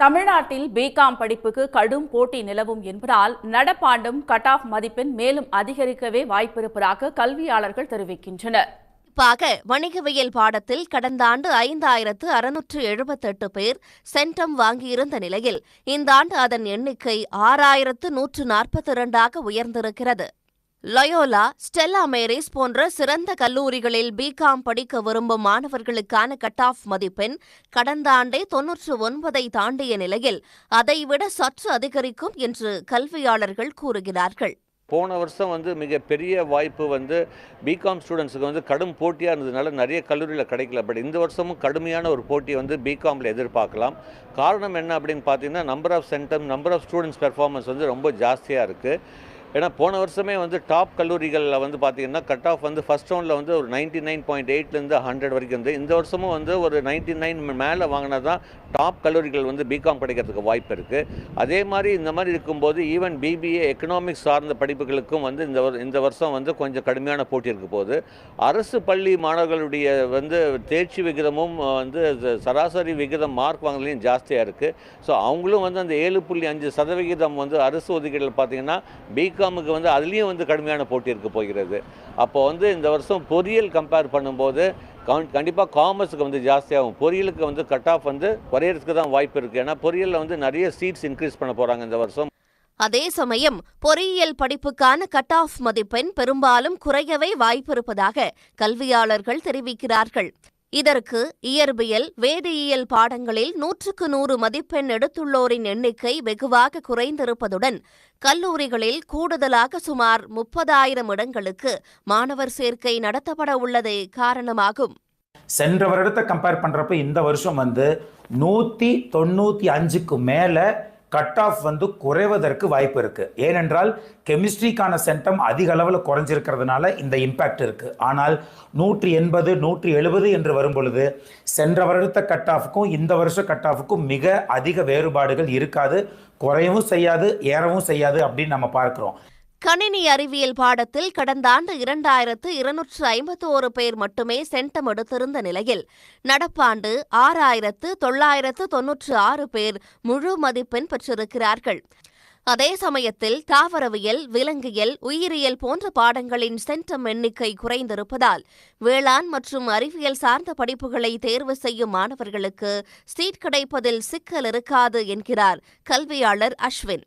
தமிழ்நாட்டில் பிகாம் படிப்புக்கு கடும் போட்டி நிலவும் என்பதால் நடப்பாண்டும் கட் ஆஃப் மதிப்பெண் மேலும் அதிகரிக்கவே வாய்ப்பிருப்பதாக கல்வியாளர்கள் தெரிவிக்கின்றனர். குறிப்பாக வணிகவியல் பாடத்தில் கடந்த ஆண்டு 5678 பேர் சென்டம் வாங்கியிருந்த நிலையில் இந்த ஆண்டு அதன் எண்ணிக்கை 6142ஆக உயர்ந்திருக்கிறது. லயோலா, ஸ்டெல்லா மேரிஸ் போன்ற சிறந்த கல்லூரிகளில் பிகாம் படிக்க விரும்பும் மாணவர்களுக்கான கட் ஆஃப் மதிப்பெண் கடந்த ஆண்டே 99ஐ தாண்டிய நிலையில் அதைவிட சற்று அதிகரிக்கும் என்று கல்வியாளர்கள் கூறுகிறார்கள். போன வருஷம் மிகப்பெரிய வாய்ப்பு பிகாம் ஸ்டூடெண்ட்ஸுக்கு கடும் போட்டியாக இருந்ததுனால நிறைய கல்லூரியில் கிடைக்கல. பட் இந்த வருஷமும் கடுமையான ஒரு போட்டி பிகாமில் எதிர்பார்க்கலாம். காரணம் என்ன அப்படின்னு பார்த்தீங்கன்னா, number of centum, number of students performance ரொம்ப ஜாஸ்தியாக இருக்குது. ஏன்னா போன வருஷமே டாப் கல்லூரிகளில் பார்த்தீங்கன்னா கட் ஆஃப் ஃபர்ஸ்ட் ரவுண்டில் ஒரு 99.8லேருந்து 100 வரைக்கும் இருந்து. இந்த வருஷமும் ஒரு 99 மேலே வாங்கினா தான் டாப் கல்லூரிகள் பிகாம் கிடைக்கிறதுக்கு வாய்ப்பு இருக்குது. அதே மாதிரி இந்த மாதிரி இருக்கும்போது ஈவன் பிபிஏ எக்கனாமிக்ஸ் சார்ந்த படிப்புகளுக்கும் இந்த வருஷம் கொஞ்சம் கடுமையான போட்டி இருக்க போகுது. அரசு பள்ளி மாணவர்களுடைய தேர்ச்சி விகிதமும் சராசரி விகிதம் மார்க் வாங்கலையும் ஜாஸ்தியாக இருக்குது. ஸோ அவங்களும் அந்த 7.5% அரசு ஒதுக்கீடுகள் பார்த்தீங்கன்னா பிகாமுக்கு அதுலேயும் கடுமையான போட்டி இருக்க போகிறது. அப்போ இந்த வருஷம் பொறியியல் கம்பேர் பண்ணும்போது கண்டிப்பாக காமர்ஸுக்கு ஜாஸ்தியாகும். பொறியியலுக்கு கட் ஆஃப் குறையிறதுக்கு தான் வாய்ப்பு இருக்குது. ஏன்னா பொறியியலில் நிறைய சீட்ஸ் இன்க்ரீஸ் பண்ண போகிறாங்க இந்த வருஷம். அதே சமயம் பொறியியல் படிப்புக்கான கட் ஆஃப் மதிப்பெண் பெரும்பாலும் குறையவே வாய்ப்பிருப்பதாக கல்வியாளர்கள் தெரிவிக்கிறார்கள். இதற்கு இயற்பியல், வேதியியல் பாடங்களில் 100க்கு 100 மதிப்பெண் எடுத்துள்ளோரின் எண்ணிக்கை வெகுவாக குறைந்திருப்பதுடன் கல்லூரிகளில் கூடுதலாக சுமார் 30,000 இடங்களுக்கு மாணவர் சேர்க்கை நடத்தப்பட உள்ளதே காரணமாகும். சென்ற வருடத்தை கம்பேர் பண்றப்ப இந்த வருஷம் 195க்கு மேல கட் ஆஃப் குறைவதற்கு வாய்ப்பு இருக்கு. ஏனென்றால் கெமிஸ்ட்ரிக்கான சென்டம் அதிக அளவில் குறைஞ்சிருக்கிறதுனால இந்த இம்பாக்ட் இருக்கு. ஆனால் 180, 170 என்று வரும் பொழுது சென்ற வருடத்த கட் ஆஃப்க்கும் இந்த வருஷ கட் ஆஃப்க்கும் மிக அதிக வேறுபாடுகள் இருக்காது. குறையவும் செய்யாது, ஏறவும் செய்யாது அப்படின்னு நம்ம பார்க்கிறோம். கணினி அறிவியல் பாடத்தில் கடந்த ஆண்டு 2251 பேர் மட்டுமே சென்டம் எடுத்திருந்த நிலையில் நடப்பாண்டு 6996 பேர் முழு மதிப்பெண் பெற்றிருக்கிறார்கள். அதே சமயத்தில் தாவரவியல், விலங்கியல், உயிரியல் போன்ற பாடங்களின் சென்டம் எண்ணிக்கை குறைந்திருப்பதால் வேளாண் மற்றும் அறிவியல் சார்ந்த படிப்புகளை தேர்வு செய்யும் மாணவர்களுக்கு சீட் கிடைப்பதில் சிக்கல் இருக்காது என்கிறார் கல்வியாளர் அஸ்வின்.